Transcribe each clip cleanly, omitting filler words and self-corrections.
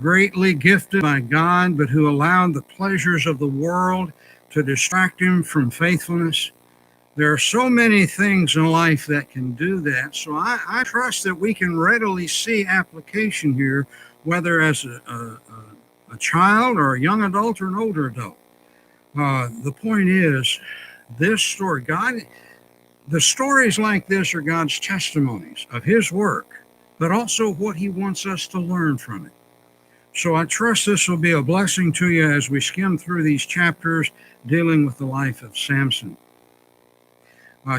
greatly gifted by God, but who allowed the pleasures of the world to distract him from faithfulness. There are so many things in life that can do that. So I trust that we can readily see application here, whether as a child or a young adult or an older adult. The point is, this story, the stories like this are God's testimonies of his work, but also what he wants us to learn from it. So I trust this will be a blessing to you as we skim through these chapters dealing with the life of Samson.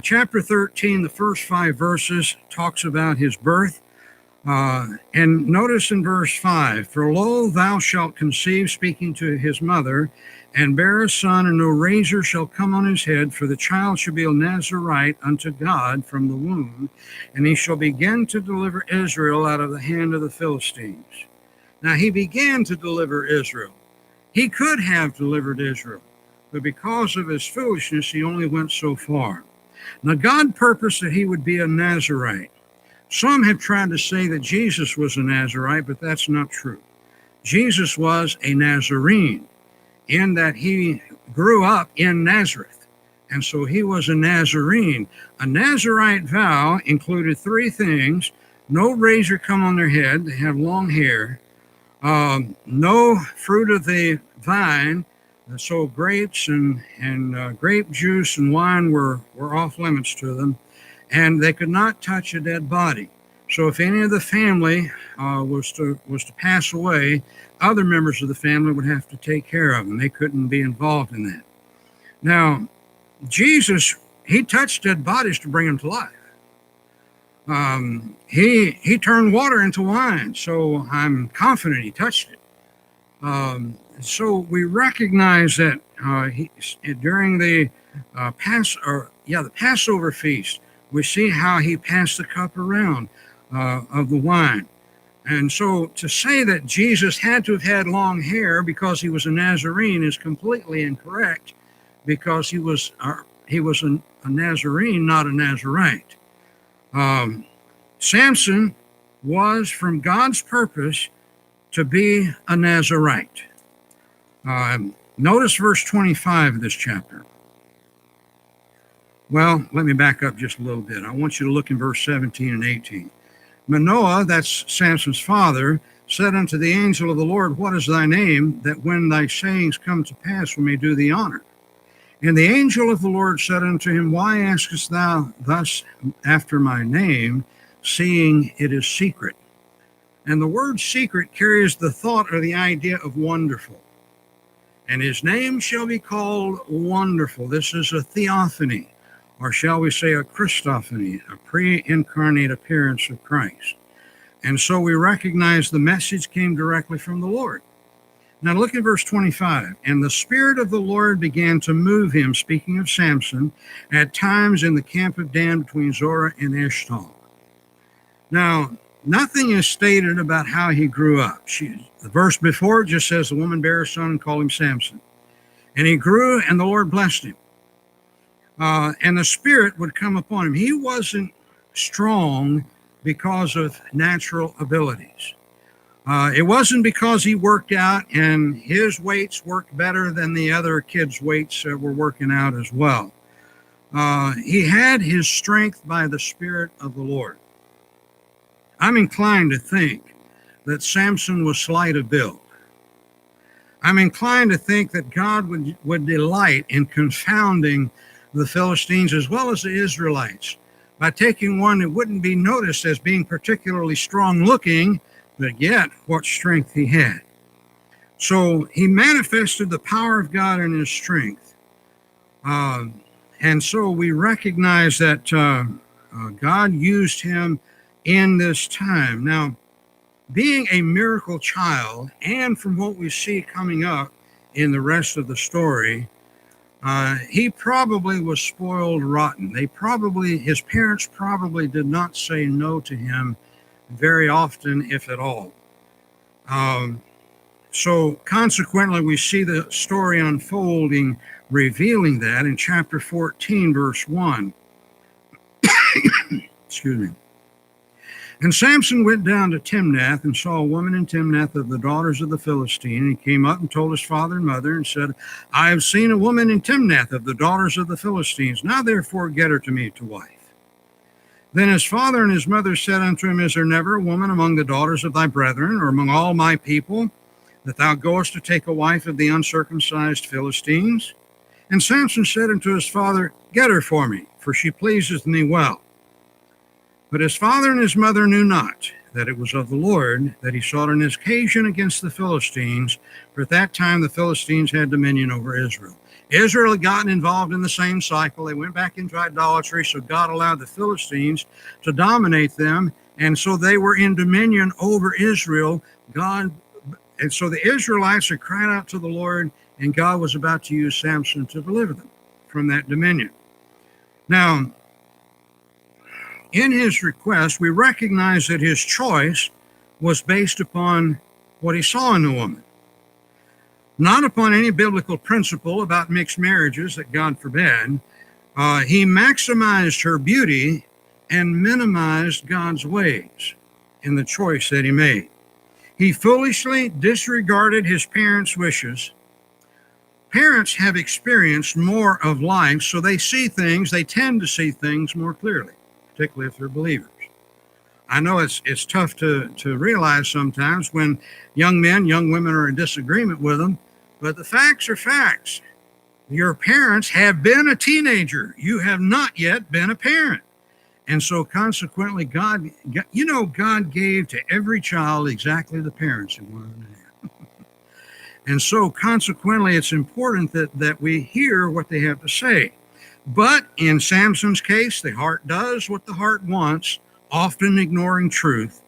Chapter 13, the first 5 verses, talks about his birth. And notice in verse 5, "For lo, thou shalt conceive," speaking to his mother, "and bear a son, and no razor shall come on his head, for the child shall be a Nazarite unto God from the womb, and he shall begin to deliver Israel out of the hand of the Philistines." Now, he began to deliver Israel. He could have delivered Israel, but because of his foolishness, he only went so far. Now, God purposed that he would be a Nazarite. Some have tried to say that Jesus was a Nazarite, but that's not true. Jesus was a Nazarene in that he grew up in Nazareth, and so he was a Nazarene. A Nazarite vow included 3 things: no razor come on their head, they have long hair, no fruit of the vine, so grapes and grape juice and wine were off limits to them, and they could not touch a dead body. So if any of the family was to pass away, other members of the family would have to take care of them. They couldn't be involved in that. Now, Jesus, he touched dead bodies to bring them to life. He turned water into wine, so I'm confident he touched it. So we recognize that during the Passover feast, we see how he passed the cup around of the wine. And so to say that Jesus had to have had long hair because he was a Nazarene is completely incorrect, because he was a Nazarene, not a Nazarite. Samson was from God's purpose to be a Nazarite. Notice verse 25 of this chapter. Well, let me back up just a little bit. I want you to look in verse 17 and 18. "Manoah," that's Samson's father, "said unto the angel of the Lord, What is thy name, that when thy sayings come to pass we may do thee honor? And the angel of the Lord said unto him, Why askest thou thus after my name, seeing it is secret?" And the word secret carries the thought or the idea of wonderful. "And his name shall be called Wonderful." This is a theophany, or shall we say a Christophany, a pre-incarnate appearance of Christ. And so we recognize the message came directly from the Lord. Now look at verse 25. "And the Spirit of the Lord began to move him," speaking of Samson, "at times in the camp of Dan between Zorah and Eshtaol." Now, nothing is stated about how he grew up. The verse before just says the woman bare a son and called him Samson. And he grew, and the Lord blessed him. And the Spirit would come upon him. He wasn't strong because of natural abilities. It wasn't because he worked out and his weights worked better than the other kids' weights were working out as well. He had his strength by the Spirit of the Lord. I'm inclined to think that Samson was slight of build. I'm inclined to think that God would delight in confounding the Philistines as well as the Israelites by taking one that wouldn't be noticed as being particularly strong looking, but yet what strength he had. So he manifested the power of God in his strength. And so we recognize that God used him in this time. Now, being a miracle child, and from what we see coming up in the rest of the story, he probably was spoiled rotten. His parents probably did not say no to him very often, if at all. So consequently, we see the story unfolding, revealing that in chapter 14, verse 1. Excuse me. And Samson went down to Timnath and saw a woman in Timnath of the daughters of the Philistine. He came up and told his father and mother and said, I have seen a woman in Timnath of the daughters of the Philistines. Now therefore get her to me to wife. Then his father and his mother said unto him, Is there never a woman among the daughters of thy brethren, or among all my people, that thou goest to take a wife of the uncircumcised Philistines? And Samson said unto his father, Get her for me, for she pleaseth me well. But his father and his mother knew not that it was of the Lord that he sought an occasion against the Philistines, for at that time the Philistines had dominion over Israel. Israel had gotten involved in the same cycle. They went back into idolatry, so God allowed the Philistines to dominate them, and so they were in dominion over Israel. And so the Israelites had cried out to the Lord, and God was about to use Samson to deliver them from that dominion. Now, in his request, we recognize that his choice was based upon what he saw in the woman, not upon any biblical principle about mixed marriages that God forbid. He maximized her beauty and minimized God's ways in the choice that he made. He foolishly disregarded his parents' wishes. Parents have experienced more of life, so they tend to see things more clearly, particularly if they're believers. I know it's tough to realize sometimes when young men, young women are in disagreement with them, but the facts are facts. Your parents have been a teenager. You have not yet been a parent. And so consequently, God gave to every child exactly the parents he wanted to have. And so consequently, it's important that we hear what they have to say. But in Samson's case, the heart does what the heart wants, often ignoring truth.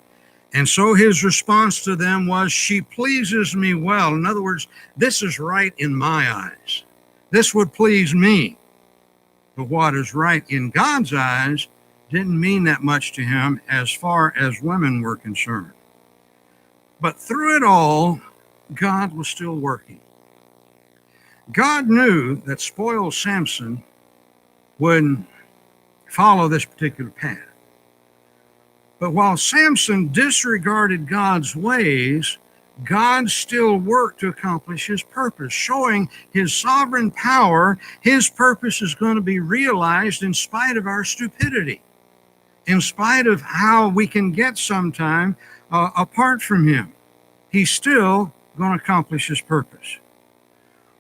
And so his response to them was, she pleases me well. In other words, this is right in my eyes. This would please me. But what is right in God's eyes didn't mean that much to him as far as women were concerned. But through it all, God was still working. God knew that spoiled Samson would follow this particular path. But while Samson disregarded God's ways, God still worked to accomplish his purpose, showing his sovereign power. His purpose is going to be realized in spite of our stupidity, in spite of how we can get sometime apart from him. He's still going to accomplish his purpose.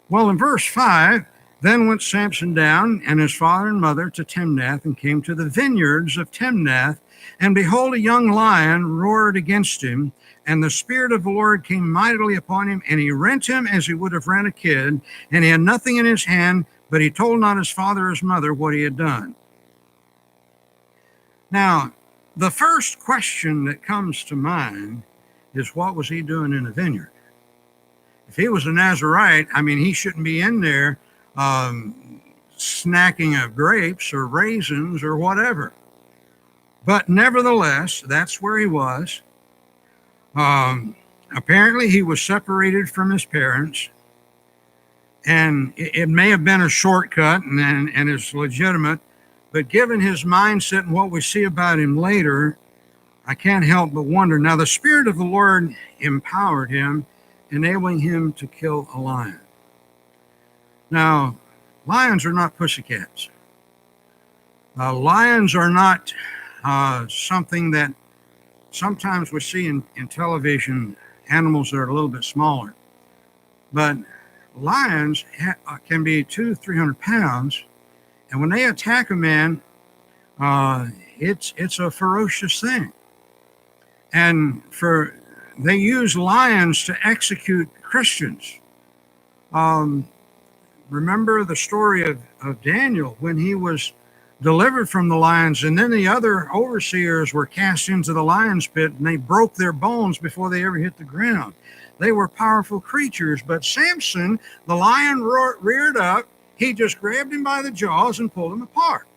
Well, in verse 5, then went Samson down and his father and mother to Timnath and came to the vineyards of Timnath. And behold, a young lion roared against him, and the Spirit of the Lord came mightily upon him, and he rent him as he would have rent a kid, and he had nothing in his hand, but he told not his father or his mother what he had done. Now, the first question that comes to mind is, what was he doing in the vineyard? If he was a Nazirite, he shouldn't be in there snacking of grapes or raisins or whatever. But nevertheless, that's where he was. Apparently, he was separated from his parents, and it may have been a shortcut and it's legitimate, but given his mindset and what we see about him later, I can't help but wonder. Now, the Spirit of the Lord empowered him, enabling him to kill a lion. Now, lions are not pussycats. Lions are not something that sometimes we see in television, animals that are a little bit smaller. But lions can be 200 to 300 pounds, and when they attack a man, it's a ferocious thing. And they use lions to execute Christians. Remember the story of Daniel when he was delivered from the lions, and then the other overseers were cast into the lion's pit, and they broke their bones before they ever hit the ground. They were powerful creatures, but Samson, the lion reared up. He just grabbed him by the jaws and pulled him apart.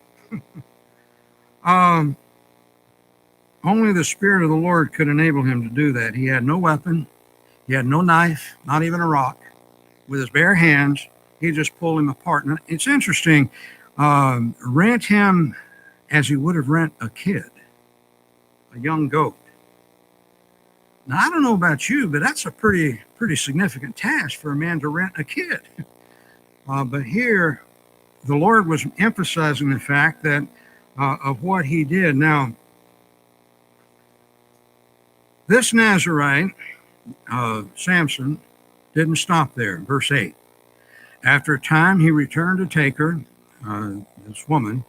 Only the Spirit of the Lord could enable him to do that. He had no weapon. He had no knife, not even a rock. With his bare hands, he just pulled him apart. And it's interesting. Rent him as he would have rent a kid, a young goat. Now, I don't know about you, but that's a pretty significant task for a man to rent a kid. But here, the Lord was emphasizing the fact that of what he did. Now, this Nazarite, Samson, didn't stop there. Verse 8. After a time, he returned to take her, this woman,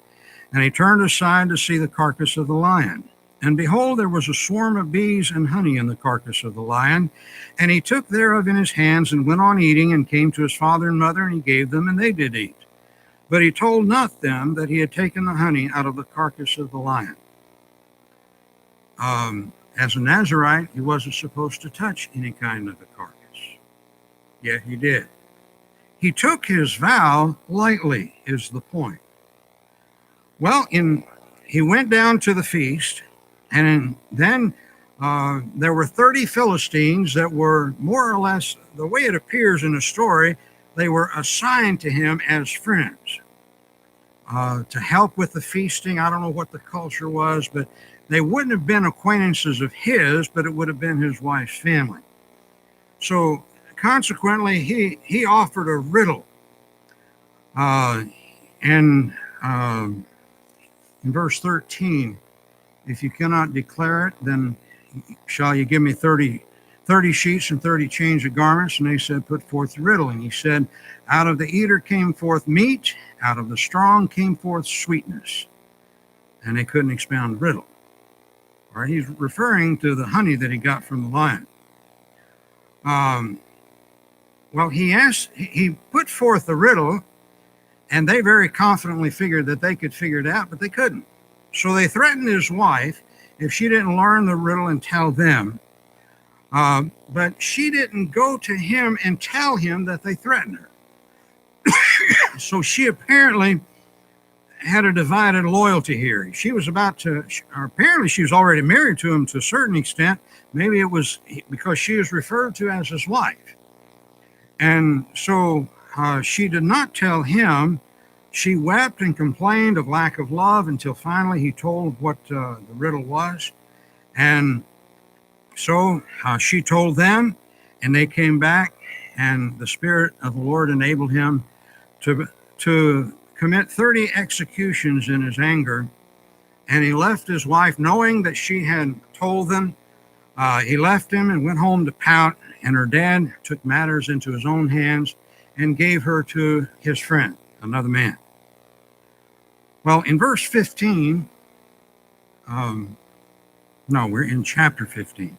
and he turned aside to see the carcass of the lion. And behold, there was a swarm of bees and honey in the carcass of the lion. And he took thereof in his hands and went on eating, and came to his father and mother, and he gave them, and they did eat. But he told not them that he had taken the honey out of the carcass of the lion. As a Nazarite, he wasn't supposed to touch any kind of a carcass. Yet he did. He took his vow lightly, is the point. Well, he went down to the feast, and then there were 30 Philistines that were more or less, the way it appears in the story, they were assigned to him as friends to help with the feasting. I don't know what the culture was, but they wouldn't have been acquaintances of his, but it would have been his wife's family. So consequently, he offered a riddle. In verse 13, if you cannot declare it, then shall you give me 30 sheets and 30 change of garments? And they said, put forth the riddle. And he said, out of the eater came forth meat, out of the strong came forth sweetness. And they couldn't expound the riddle. All right, he's referring to the honey that he got from the lion. Well, he put forth the riddle, and they very confidently figured that they could figure it out, but they couldn't. So they threatened his wife if she didn't learn the riddle and tell them. But she didn't go to him and tell him that they threatened her. So she apparently had a divided loyalty here. She was apparently she was already married to him to a certain extent. Maybe it was because she was referred to as his wife. And so she did not tell him. She wept and complained of lack of love until finally he told what the riddle was. And so she told them, and they came back, and the Spirit of the Lord enabled him to commit 30 executions in his anger. And he left his wife knowing that she had told them. He left him and went home to pout, and her dad took matters into his own hands and gave her to his friend, another man. Well, in verse 15, we're in chapter 15.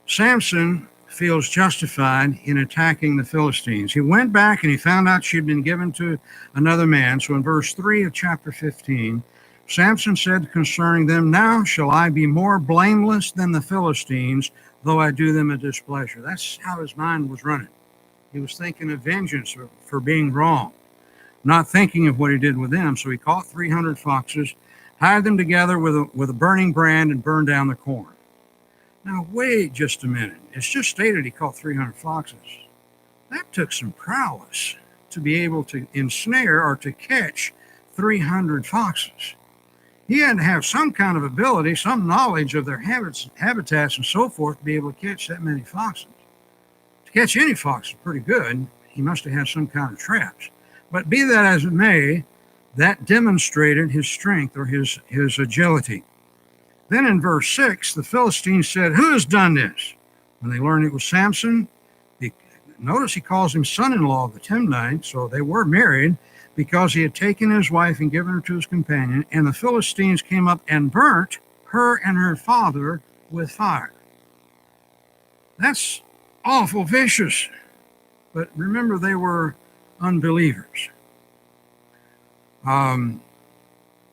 Samson feels justified in attacking the Philistines. He went back and he found out she'd been given to another man. So in verse 3 of chapter 15, Samson said concerning them, now shall I be more blameless than the Philistines, though I do them a displeasure. That's how his mind was running. He was thinking of vengeance for being wrong, not thinking of what he did with them. So he caught 300 foxes, tied them together with a burning brand, and burned down the corn. Now, wait just a minute. It's just stated he caught 300 foxes. That took some prowess to be able to ensnare or to catch 300 foxes. He had to have some kind of ability, some knowledge of their habitats and so forth to be able to catch that many foxes. To catch any fox is pretty good. He must have had some kind of traps. But be that as it may, that demonstrated his strength or his agility. Then in verse 6, the Philistines said, who has done this? When they learned it was Samson, notice he calls him son-in-law of the Timnite, so they were married, because he had taken his wife and given her to his companion, and the Philistines came up and burnt her and her father with fire. That's awful vicious. But remember, they were unbelievers.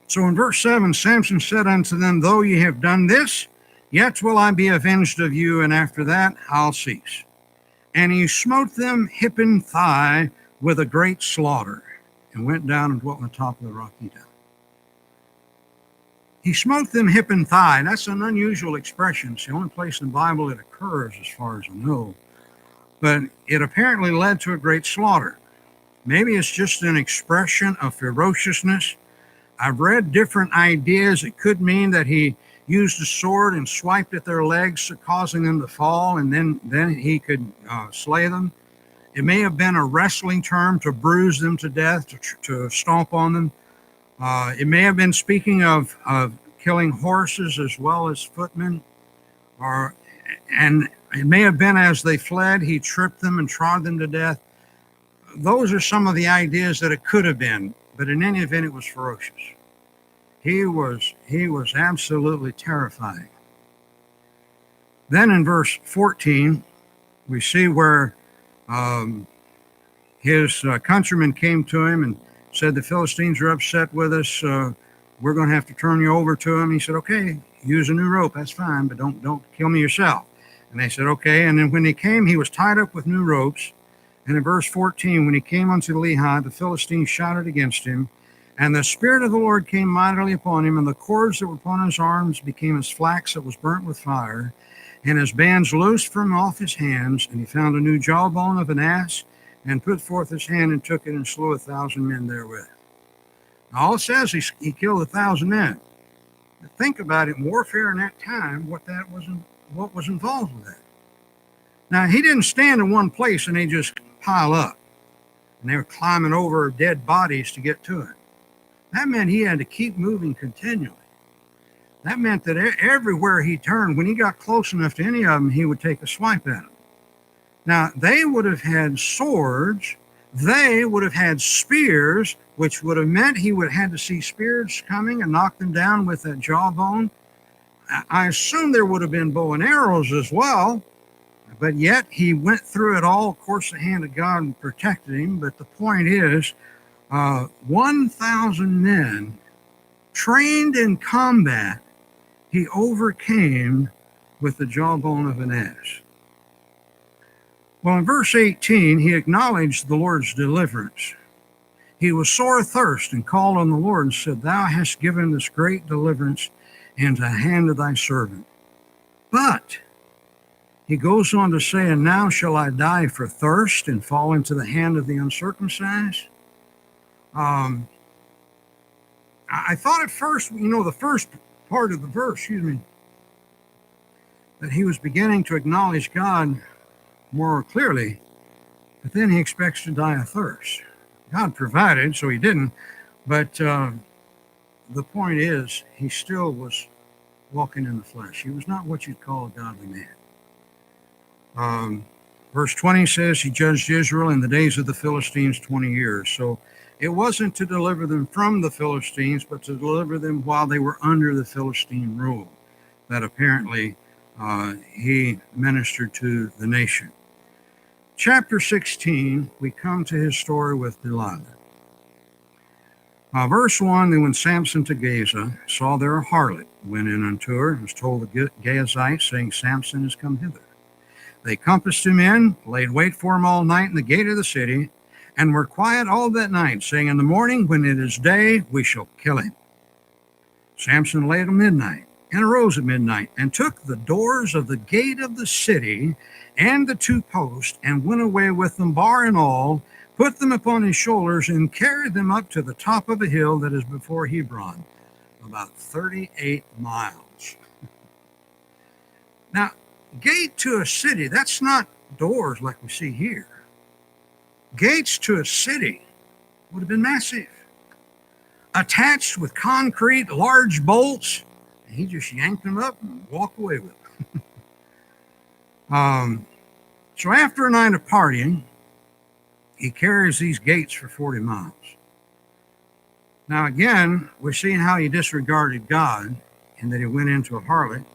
So in verse 7, Samson said unto them, though ye have done this, yet will I be avenged of you, and after that I'll cease. And he smote them hip and thigh with a great slaughter, and went down and dwelt on the top of the rocky down. He smote them hip and thigh. That's an unusual expression. It's the only place in the Bible it occurs, as far as I know. But it apparently led to a great slaughter. Maybe it's just an expression of ferociousness. I've read different ideas. It could mean that he used a sword and swiped at their legs, causing them to fall, and then he could slay them. It may have been a wrestling term to bruise them to death, to stomp on them. It may have been speaking of killing horses as well as footmen, and it may have been as they fled, he tripped them and trod them to death. Those are some of the ideas that it could have been, but in any event, it was ferocious. He was absolutely terrifying. Then in verse 14, we see where his countrymen came to him and said, the Philistines are upset with us. We're going to have to turn you over to him. He said, okay, use a new rope. That's fine, but don't kill me yourself. And they said, okay. And then when he came, he was tied up with new ropes. And in verse 14, when he came unto Lehi, the Philistines shouted against him. And the Spirit of the Lord came mightily upon him, and the cords that were upon his arms became as flax that was burnt with fire, and his bands loosed from off his hands. And he found a new jawbone of an ass, and put forth his hand and took it and slew 1,000 men therewith. Now, all it says, he killed 1,000 men. But think about it, warfare in that time, what was involved with that. Now, he didn't stand in one place and they just pile up, and they were climbing over dead bodies to get to it. That meant he had to keep moving continually. That meant that everywhere he turned, when he got close enough to any of them, he would take a swipe at them. Now, they would have had swords. They would have had spears, which would have meant he would have had to see spears coming and knock them down with that jawbone. I assume there would have been bow and arrows as well, but yet he went through it all. Of course, the hand of God protected him, but the point is, 1,000 men trained in combat, he overcame with the jawbone of an ass. Well, in verse 18, he acknowledged the Lord's deliverance. He was sore athirst and called on the Lord and said, Thou hast given this great deliverance into the hand of thy servant. But he goes on to say, And now shall I die for thirst and fall into the hand of the uncircumcised? I thought at first, the first part of the verse, that he was beginning to acknowledge God more clearly, but then he expects to die of thirst. God provided, so he didn't, but the point is, he still was walking in the flesh. He was not what you'd call a godly man. Verse 20 says he judged Israel in the days of the Philistines 20 years. So it wasn't to deliver them from the Philistines, but to deliver them while they were under the Philistine rule, that apparently he ministered to the nation. Chapter 16, we come to his story with Delilah. Verse 1, Then when Samson to Gaza saw there a harlot, went in unto her, and was told the Gazites, saying, Samson is come hither. They compassed him in, laid wait for him all night in the gate of the city, and were quiet all that night, saying, In the morning, when it is day, we shall kill him. Samson lay at midnight, and arose at midnight, and took the doors of the gate of the city, and the two posts, and went away with them, bar and all, put them upon his shoulders, and carried them up to the top of a hill that is before Hebron, about 38 miles. Now, gate to a city, that's not doors like we see here. Gates to a city would have been massive, attached with concrete, large bolts. And he just yanked them up and walked away with them. So after a night of partying, he carries these gates for 40 miles. Now again, we're seeing how he disregarded God and that he went into a harlot.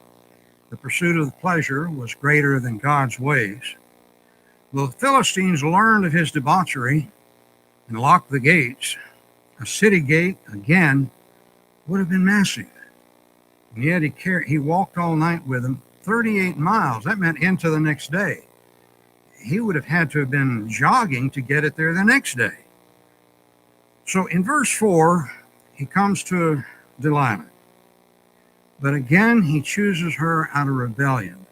The pursuit of the pleasure was greater than God's ways. The Philistines learned of his debauchery and locked the gates. A city gate, again, would have been massive. And yet he walked all night with them, 38 miles. That meant into the next day. He would have had to have been jogging to get it there the next day. So in verse 4, he comes to Delilah. But again, he chooses her out of rebellion.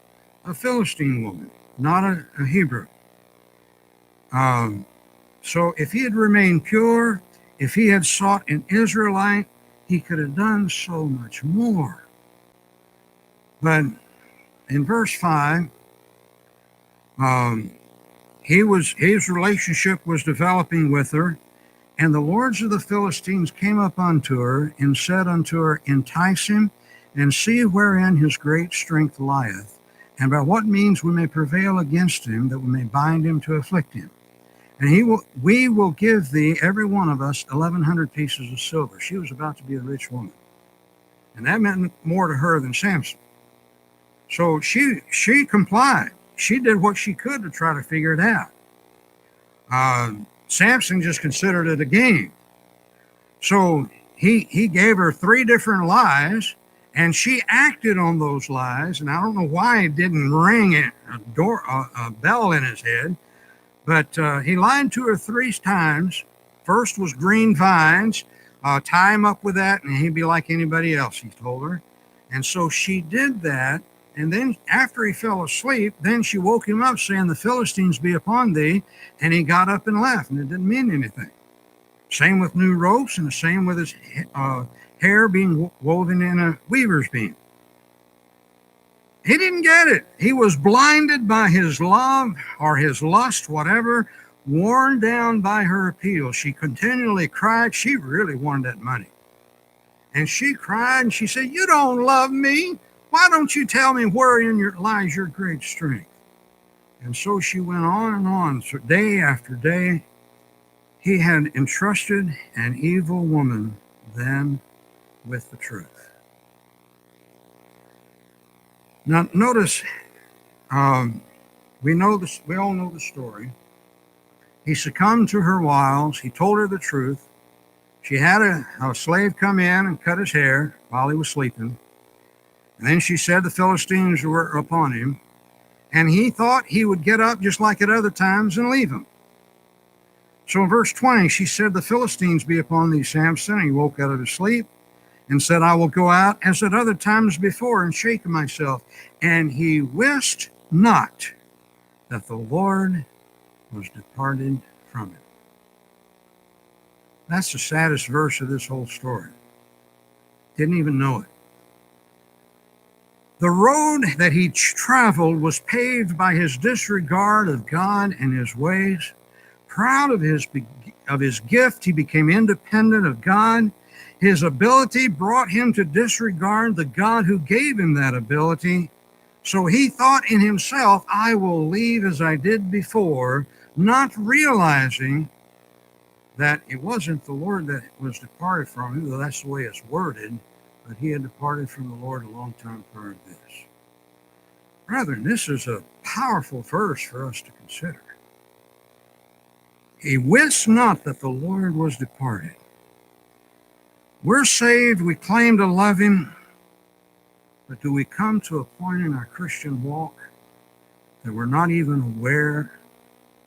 A Philistine woman, not a Hebrew. So if he had remained pure, if he had sought an Israelite, he could have done so much more. But in verse 5, um, his relationship was developing with her, and the lords of the Philistines came up unto her and said unto her, entice him, and see wherein his great strength lieth, and by what means we may prevail against him, that we may bind him to afflict him. And we will give thee, every one of us, 1,100 pieces of silver. She was about to be a rich woman, and that meant more to her than Samson. So she complied. She did what she could to try to figure it out. Samson just considered it a game. So he gave her 3 different lies, and she acted on those lies. And I don't know why it didn't ring a bell in his head, but he lied to her 3 times. First was green vines. Tie him up with that, and he'd be like anybody else, he told her. And so she did that. And then after he fell asleep, then she woke him up saying, the Philistines be upon thee. And he got up and left, and it didn't mean anything. Same with new ropes, and the same with his hair being woven in a weaver's beam. He didn't get it. He was blinded by his love or his lust, whatever, worn down by her appeal. She continually cried. She really wanted that money. And she cried, and she said, you don't love me. Why don't you tell me wherein lies your great strength? And so she went on and on. So day after day, he had entrusted an evil woman then with the truth. Now, notice, we all know the story. He succumbed to her wiles. He told her the truth. She had a slave come in and cut his hair while he was sleeping. And then she said the Philistines were upon him. And he thought he would get up just like at other times and leave him. So in verse 20, she said, the Philistines be upon thee, Samson. And he woke out of his sleep and said, I will go out as at other times before and shake myself. And he wist not that the Lord was departed from him. That's the saddest verse of this whole story. Didn't even know it. The road that he traveled was paved by his disregard of God and his ways. Proud of his gift, he became independent of God. His ability brought him to disregard the God who gave him that ability. So he thought in himself, I will leave as I did before, not realizing that it wasn't the Lord that was departed from him, though that's the way it's worded, but he had departed from the Lord a long time prior to this. Brethren, this is a powerful verse for us to consider. He wist not that the Lord was departed. We're saved, we claim to love him, but do we come to a point in our Christian walk that we're not even aware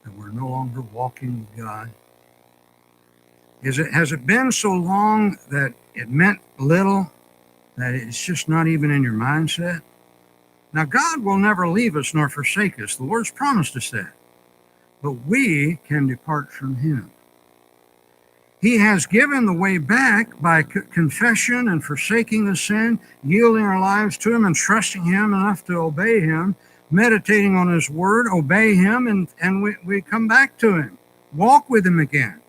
that we're no longer walking with God? Has it been so long that it meant little, that it's just not even in your mindset? Now, God will never leave us nor forsake us. The Lord's promised us that. But we can depart from him. He has given the way back by confession and forsaking the sin, yielding our lives to him and trusting him enough to obey him, meditating on his word, obey him, and we come back to him, walk with him again.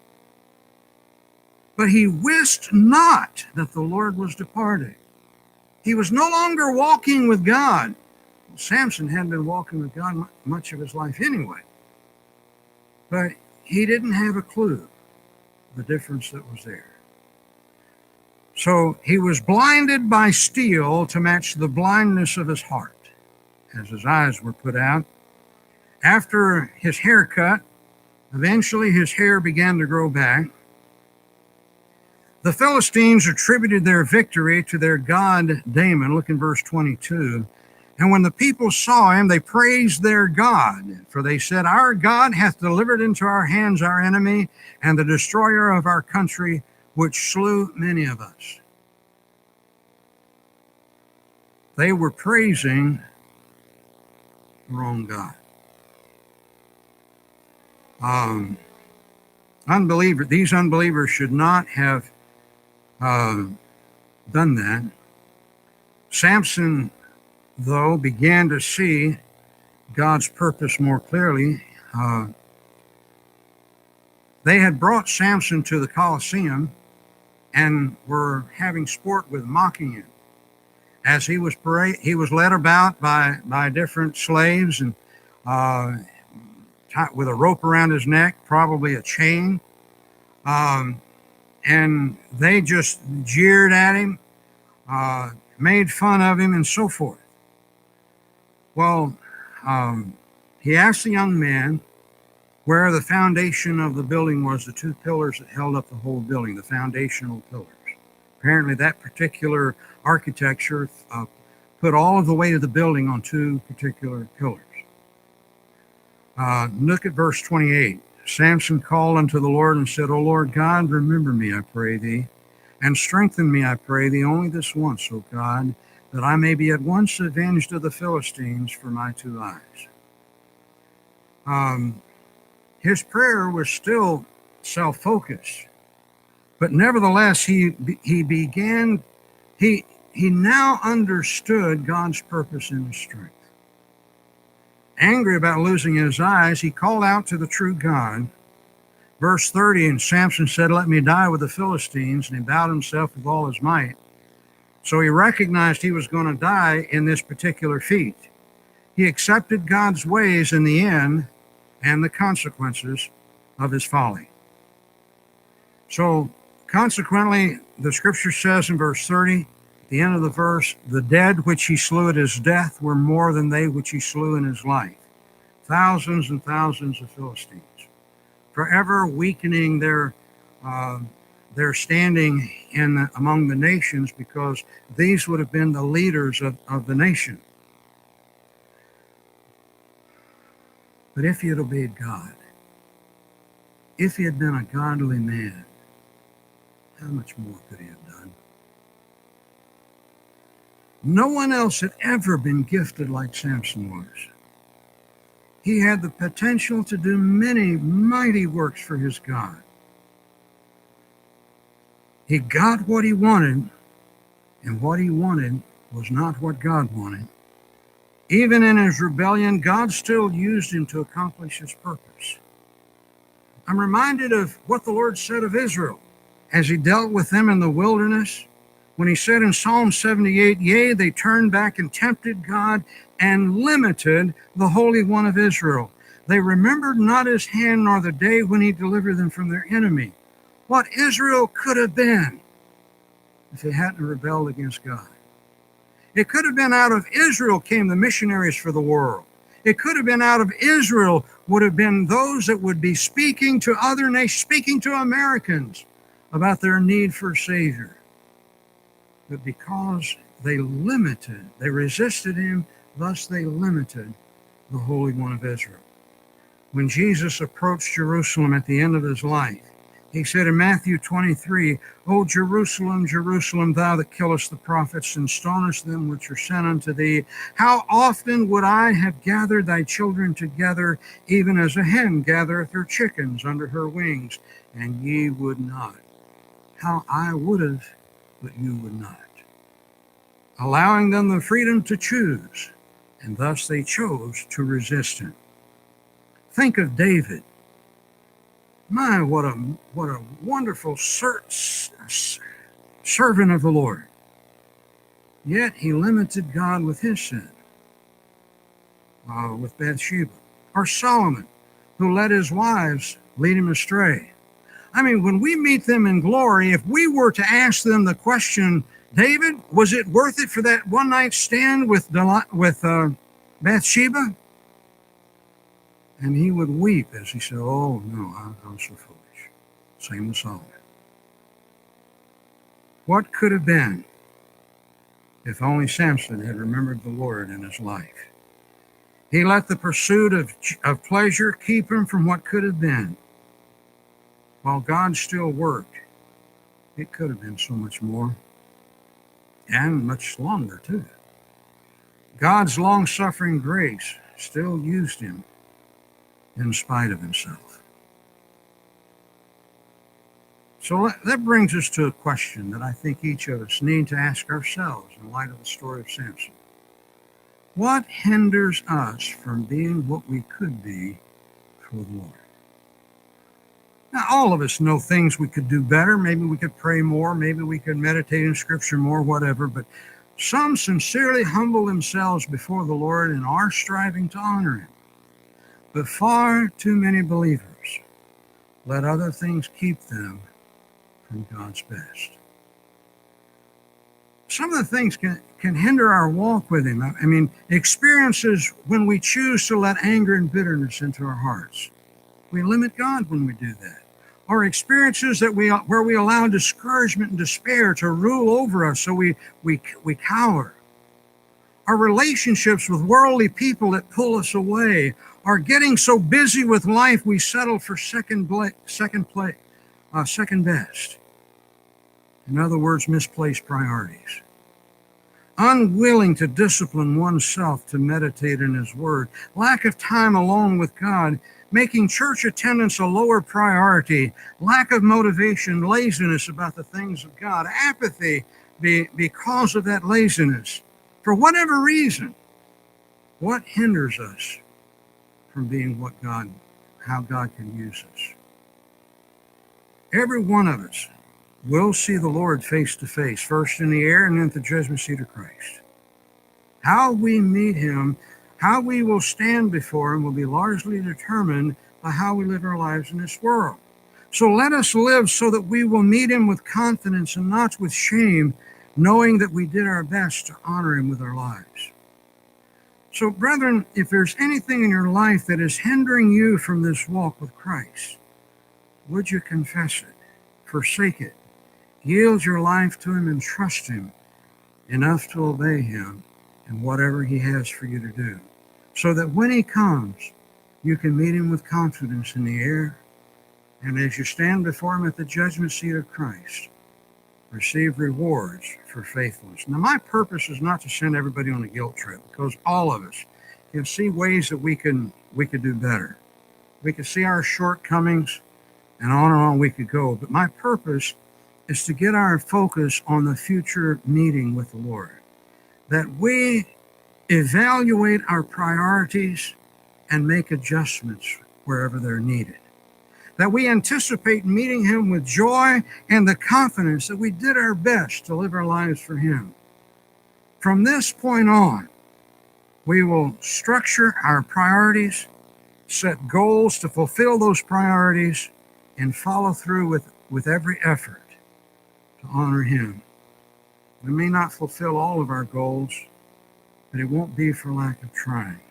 But he wist not that the Lord was departed. He was no longer walking with God. Well, Samson hadn't been walking with God much of his life anyway. But he didn't have a clue the difference that was there. So he was blinded by steel to match the blindness of his heart as his eyes were put out. After his haircut, eventually his hair began to grow back. The Philistines attributed their victory to their god Damon. Look in verse 22. And when the people saw him, they praised their God, for they said, our God hath delivered into our hands our enemy and the destroyer of our country, which slew many of us. They were praising the wrong God. These unbelievers should not have done that. Samson though, began to see God's purpose more clearly. They had brought Samson to the Colosseum and were having sport with mocking him. As he was led about by different slaves and with a rope around his neck, probably a chain. And they just jeered at him, made fun of him, and so forth. Well, he asked the young man where the foundation of the building was, the two pillars that held up the whole building, the foundational pillars. Apparently, that particular architecture put all of the weight of the building on two particular pillars. Look at verse 28. Samson called unto the Lord and said, O Lord God, remember me, I pray thee, and strengthen me, I pray thee, only this once, O God, that I may be at once avenged of the Philistines for my two eyes. His prayer was still self-focused, but nevertheless, he now understood God's purpose and his strength. Angry about losing his eyes, he called out to the true God. Verse 30, and Samson said, let me die with the Philistines, and he bowed himself with all his might. So he recognized he was going to die in this particular feat. He accepted God's ways in the end and the consequences of his folly. So consequently, the scripture says in verse 30, at the end of the verse, the dead which he slew at his death were more than they which he slew in his life. Thousands and thousands of Philistines, forever weakening their standing among the nations, because these would have been the leaders of the nation. But if he had obeyed God, if he had been a godly man, how much more could he have done? No one else had ever been gifted like Samson was. He had the potential to do many mighty works for his God. He got what he wanted, and what he wanted was not what God wanted. Even in his rebellion, God still used him to accomplish his purpose. I'm reminded of what the Lord said of Israel as he dealt with them in the wilderness, when he said in Psalm 78, yea, they turned back and tempted God and limited the Holy One of Israel. They remembered not his hand nor the day when he delivered them from their enemy. What Israel could have been if they hadn't rebelled against God. It could have been out of Israel came the missionaries for the world. It could have been out of Israel would have been those that would be speaking to other nations, speaking to Americans about their need for a Savior. But because they resisted him, thus they limited the Holy One of Israel. When Jesus approached Jerusalem at the end of his life, he said in Matthew 23, O Jerusalem, Jerusalem, thou that killest the prophets and stonest them which are sent unto thee, how often would I have gathered thy children together, even as a hen gathereth her chickens under her wings, and ye would not. How I would have, but you would not. Allowing them the freedom to choose, and thus they chose to resist him. Think of David. My, what a wonderful servant of the Lord. Yet he limited God with his sin, with Bathsheba. Or Solomon, who let his wives lead him astray. I mean, when we meet them in glory, if we were to ask them the question, David, was it worth it for that one night stand with Bathsheba? And he would weep as he said, oh, no, I was so foolish. Same with Solomon. What could have been if only Samson had remembered the Lord in his life? He let the pursuit of pleasure keep him from what could have been. While God still worked, it could have been so much more, and much longer, too. God's long-suffering grace still used him in spite of himself. So that brings us to a question that I think each of us need to ask ourselves in light of the story of Samson. What hinders us from being what we could be for the Lord? Now, all of us know things we could do better. Maybe we could pray more. Maybe we could meditate in Scripture more, whatever. But some sincerely humble themselves before the Lord and are striving to honor Him. But far too many believers let other things keep them from God's best. Some of the things can hinder our walk with Him. I mean, experiences when we choose to let anger and bitterness into our hearts. We limit God when we do that. Or experiences where we allow discouragement and despair to rule over us, so we cower. Our relationships with worldly people that pull us away, or getting so busy with life we settle for second best. In other words, misplaced priorities. Unwilling to discipline oneself to meditate in His Word. Lack of time alone with God. Making church attendance a lower priority. Lack of motivation. Laziness about the things of God. Apathy because of that laziness. For whatever reason, what hinders us from being how God can use us? Every one of us will see the Lord face to face, first in the air and then at the judgment seat of Christ. How we meet Him, how we will stand before Him, will be largely determined by how we live our lives in this world. So let us live so that we will meet Him with confidence and not with shame, knowing that we did our best to honor Him with our lives. So, brethren, if there's anything in your life that is hindering you from this walk with Christ, would you confess it, forsake it, yield your life to Him, and trust Him enough to obey Him in whatever He has for you to do, so that when He comes, you can meet Him with confidence in the air, and as you stand before Him at the judgment seat of Christ, receive rewards for faithfulness. Now, my purpose is not to send everybody on a guilt trip, because all of us can see ways that we could do better. We can see our shortcomings, and on we could go. But my purpose is to get our focus on the future meeting with the Lord, that we evaluate our priorities and make adjustments wherever they're needed, that we anticipate meeting Him with joy and the confidence that we did our best to live our lives for Him. From this point on, we will structure our priorities, set goals to fulfill those priorities, and follow through with every effort to honor Him. We may not fulfill all of our goals, but it won't be for lack of trying.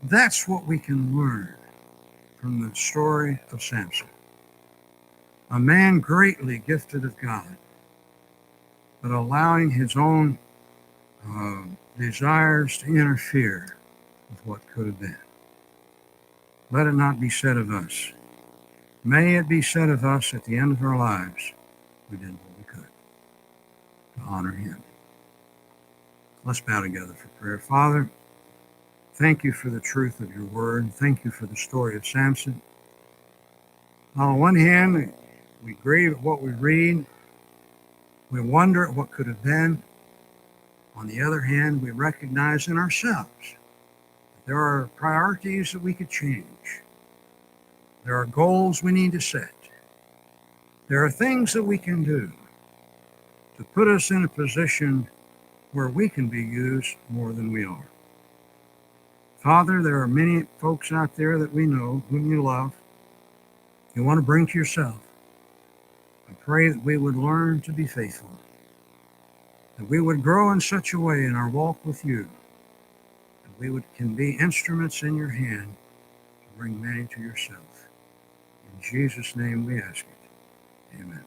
That's what we can learn from the story of Samson, a man greatly gifted of God, but allowing his own desires to interfere with what could have been. Let it not be said of us. May it be said of us at the end of our lives, we did what we could to honor Him. Let's bow together for prayer. Father, thank You for the truth of Your word. Thank You for the story of Samson. On one hand, we grieve at what we read. We wonder at what could have been. On the other hand, we recognize in ourselves that there are priorities that we could change. There are goals we need to set. There are things that we can do to put us in a position where we can be used more than we are. Father, there are many folks out there that we know, whom You love, You want to bring to Yourself. I pray that we would learn to be faithful, that we would grow in such a way in our walk with You, that we can be instruments in Your hand to bring many to Yourself. In Jesus' name we ask it. Amen.